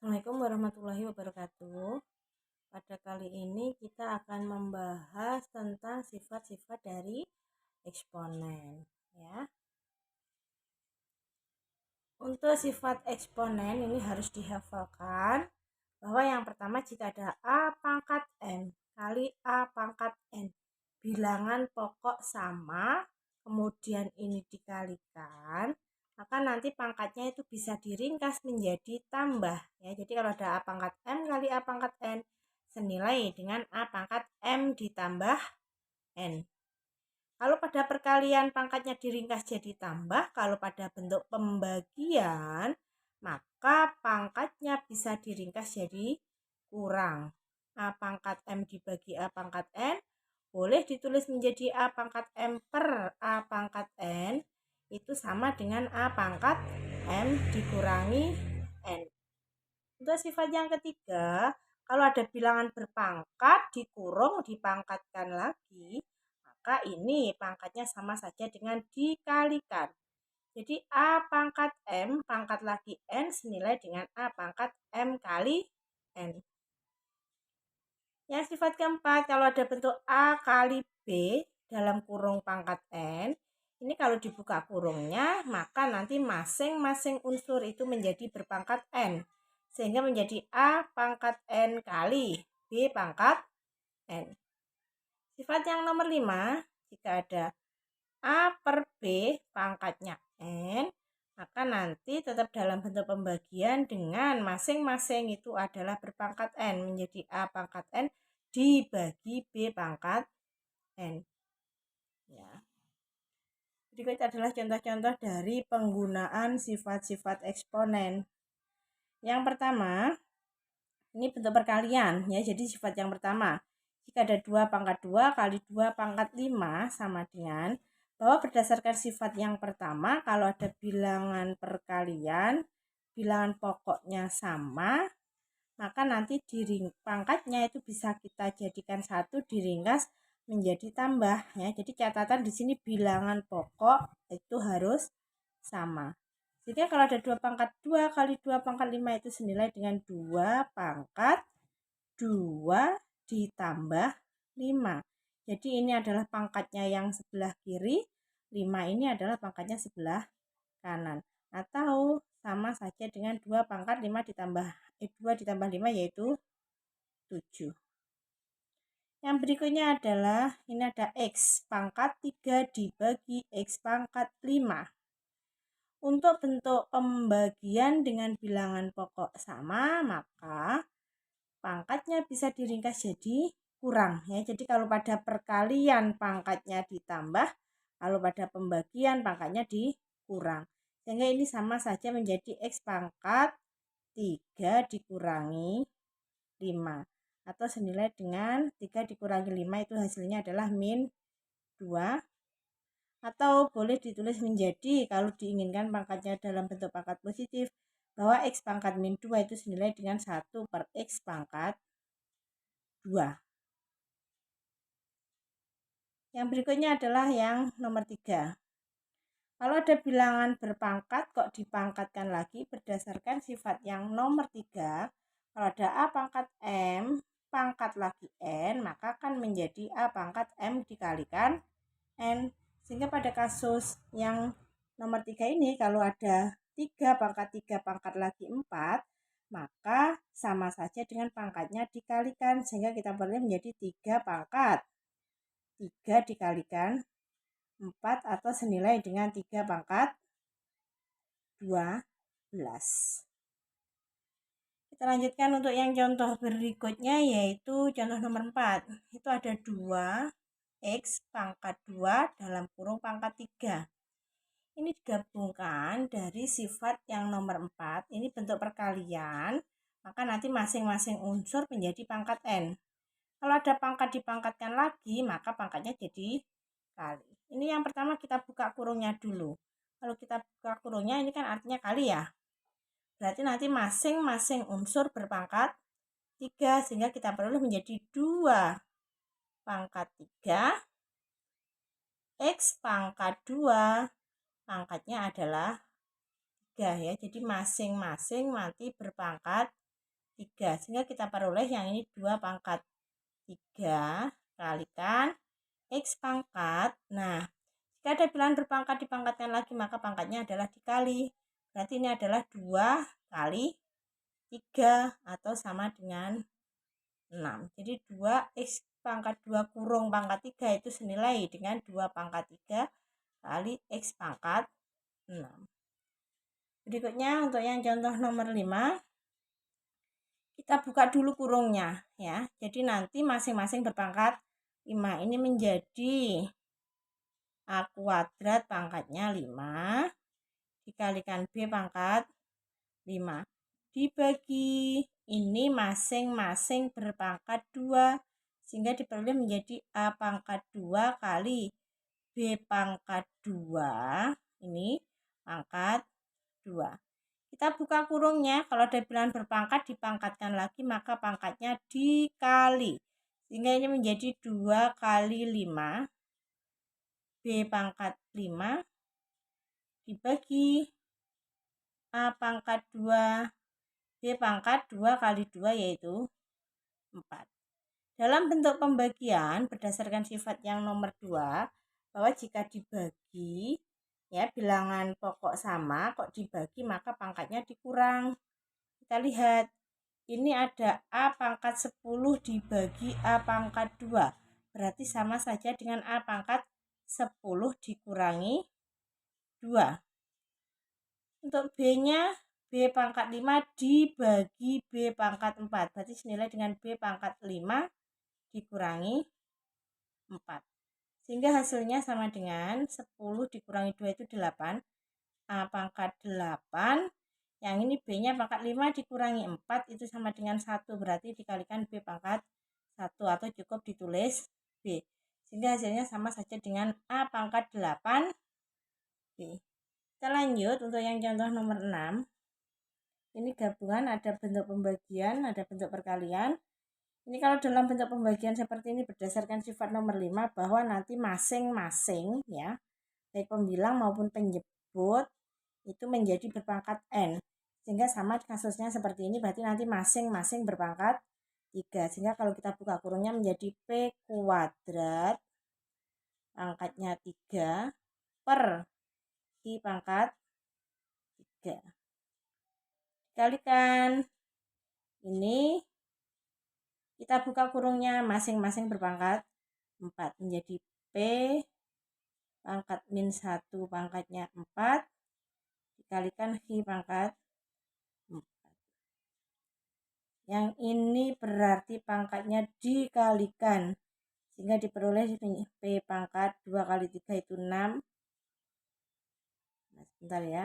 Assalamualaikum warahmatullahi wabarakatuh. Pada kali ini kita akan membahas tentang sifat-sifat dari eksponen, ya. Untuk sifat eksponen ini harus dihafalkan bahwa yang pertama jika ada A pangkat N kali A pangkat N, bilangan pokok sama, kemudian ini dikalikan, maka nanti pangkatnya itu bisa diringkas menjadi tambah, ya. Jadi kalau ada A pangkat M kali A pangkat N senilai dengan A pangkat M ditambah N. Kalau pada perkalian pangkatnya diringkas jadi tambah, kalau pada bentuk pembagian maka pangkatnya bisa diringkas jadi kurang. A pangkat M dibagi A pangkat N boleh ditulis menjadi A pangkat M per A pangkat N, itu sama dengan A pangkat M dikurangi N. Untuk sifat yang ketiga, kalau ada bilangan berpangkat dikurung dipangkatkan lagi, maka ini pangkatnya sama saja dengan dikalikan. Jadi A pangkat M pangkat lagi N senilai dengan A pangkat M kali N. Yang sifat keempat, kalau ada bentuk A kali B dalam kurung pangkat N, ini kalau dibuka kurungnya, maka nanti masing-masing unsur itu menjadi berpangkat N. Sehingga menjadi A pangkat N kali B pangkat N. Sifat yang nomor 5, jika ada A per B pangkatnya N, maka nanti tetap dalam bentuk pembagian dengan masing-masing itu adalah berpangkat N, menjadi A pangkat N dibagi B pangkat N. Ya. Berikut adalah contoh-contoh dari penggunaan sifat-sifat eksponen. Yang pertama, ini bentuk perkalian, ya. Jadi sifat yang pertama, jika ada 2 pangkat 2 kali 2 pangkat 5 sama dengan, bahwa berdasarkan sifat yang pertama, kalau ada bilangan perkalian, bilangan pokoknya sama, maka nanti pangkatnya itu bisa kita jadikan 1 diringkas menjadi tambah, ya. Jadi catatan di sini bilangan pokok itu harus sama. Jadi kalau ada 2 pangkat 2 kali 2 pangkat 5 itu senilai dengan 2 pangkat 2 ditambah 5. Jadi ini adalah pangkatnya yang sebelah kiri, 5 ini adalah pangkatnya sebelah kanan. Atau sama saja dengan 2 pangkat 5 ditambah 2 ditambah 5 yaitu 7. Yang berikutnya adalah ini ada X pangkat 3 dibagi X pangkat 5. Untuk bentuk pembagian dengan bilangan pokok sama, maka pangkatnya bisa diringkas jadi kurang, ya. Jadi kalau pada perkalian pangkatnya ditambah, kalau pada pembagian pangkatnya dikurang. Sehingga ini sama saja menjadi X pangkat 3 dikurangi 5. Atau senilai dengan 3 dikurangi 5 itu hasilnya adalah min 2. Atau boleh ditulis menjadi, kalau diinginkan pangkatnya dalam bentuk pangkat positif, bahwa X pangkat min 2 itu senilai dengan 1 per X pangkat 2. Yang berikutnya adalah yang nomor 3. Kalau ada bilangan berpangkat kok dipangkatkan lagi berdasarkan sifat yang nomor 3. Kalau ada A pangkat M pangkat lagi N, maka akan menjadi A pangkat M dikalikan N. Sehingga pada kasus yang nomor 3 ini, kalau ada 3 pangkat lagi 4, maka sama saja dengan pangkatnya dikalikan. Sehingga kita boleh menjadi 3 pangkat 3 dikalikan 4 atau senilai dengan 3 pangkat 12. Kita lanjutkan untuk yang contoh berikutnya, yaitu contoh nomor 4. Itu ada 2 X pangkat 2 dalam kurung pangkat 3. Ini digabungkan dari sifat yang nomor 4. Ini bentuk perkalian, maka nanti masing-masing unsur menjadi pangkat N. Kalau ada pangkat dipangkatkan lagi, maka pangkatnya jadi kali. Ini yang pertama kita buka kurungnya dulu. Kalau kita buka kurungnya ini kan artinya kali, ya. Berarti nanti masing-masing unsur berpangkat 3, sehingga kita perlu menjadi 2 pangkat 3 X pangkat 2 pangkatnya adalah 3, ya. Jadi masing-masing nanti berpangkat 3. Sehingga kita peroleh yang ini 2 pangkat 3 kalikan X pangkat. Nah, jika ada bilangan berpangkat dipangkatkan lagi, maka pangkatnya adalah dikali. Berarti ini adalah 2 kali 3 atau sama dengan 6. Jadi 2X pangkat 2 kurung pangkat 3 itu senilai dengan 2 pangkat 3 kali X pangkat 6. Berikutnya untuk yang contoh nomor 5, kita buka dulu kurungnya ya. Jadi nanti masing-masing berpangkat 5. Ini menjadi A kuadrat pangkatnya 5 dikalikan B pangkat 5 dibagi ini masing-masing berpangkat 2 sehingga diperoleh menjadi A pangkat 2 kali B pangkat 2 ini pangkat 2. Kita buka kurungnya, kalau ada bilangan berpangkat dipangkatkan lagi maka pangkatnya dikali sehingga ini menjadi 2 kali 5 B pangkat 5 dibagi A pangkat 2 B pangkat 2 kali 2 yaitu 4. Dalam bentuk pembagian berdasarkan sifat yang nomor 2, bahwa jika dibagi ya bilangan pokok sama kok dibagi maka pangkatnya dikurang. Kita lihat ini ada A pangkat 10 dibagi A pangkat 2 berarti sama saja dengan A pangkat 10 dikurangi 2. Untuk B-nya B pangkat 5 dibagi B pangkat 4 berarti senilai dengan B pangkat 5 dikurangi 4 sehingga hasilnya sama dengan 10 dikurangi 2 itu 8 A pangkat 8 yang ini B nya pangkat 5 dikurangi 4 itu sama dengan 1 berarti dikalikan B pangkat 1 atau cukup ditulis B sehingga hasilnya sama saja dengan A pangkat 8 B. Kita lanjut untuk yang contoh nomor 6. Ini gabungan, ada bentuk pembagian, ada bentuk perkalian. Ini kalau dalam bentuk pembagian seperti ini berdasarkan sifat nomor 5 bahwa nanti masing-masing ya, baik pembilang maupun penyebut itu menjadi berpangkat N. Sehingga sama kasusnya seperti ini berarti nanti masing-masing berpangkat 3. Sehingga kalau kita buka kurungnya menjadi P kuadrat pangkatnya 3 per I pangkat 3. Dikalikan ini kita buka kurungnya masing-masing berpangkat 4 menjadi P pangkat min 1 pangkatnya 4 dikalikan I pangkat 4. Yang ini berarti pangkatnya dikalikan sehingga diperoleh P pangkat 2 kali 3 itu 6. Nah, sebentar ya.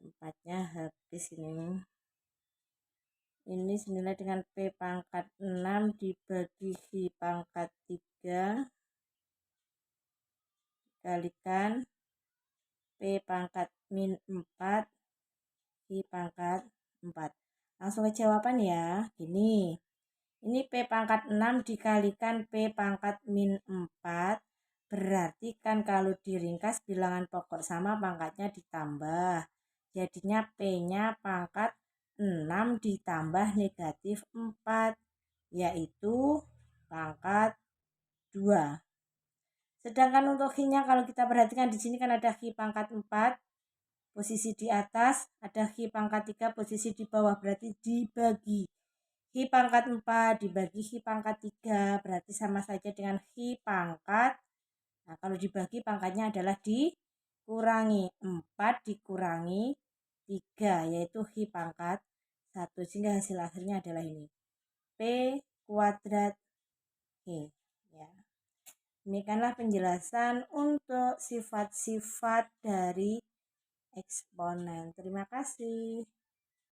Tempatnya habis ini. Ini senilai dengan P pangkat 6 dibagi I pangkat 3 dikalikan P pangkat min 4 I pangkat 4. Langsung ke jawaban ya. Gini. Ini P pangkat 6 dikalikan P pangkat min 4. Berarti kan kalau diringkas bilangan pokok sama pangkatnya ditambah. Jadinya P-nya pangkat 6 ditambah negatif 4. Yaitu pangkat 2. Sedangkan untuk I-nya kalau kita perhatikan di sini kan ada I pangkat 4 posisi di atas, ada I pangkat 3 posisi di bawah, berarti dibagi. I pangkat 4 dibagi I pangkat 3 berarti sama saja dengan I pangkat. Nah, kalau dibagi pangkatnya adalah dikurangi 4 dikurangi 3 yaitu I pangkat 1 sehingga hasil akhirnya adalah ini. P kuadrat I ya. Demikianlah penjelasan untuk sifat-sifat dari eksponen. Terima kasih.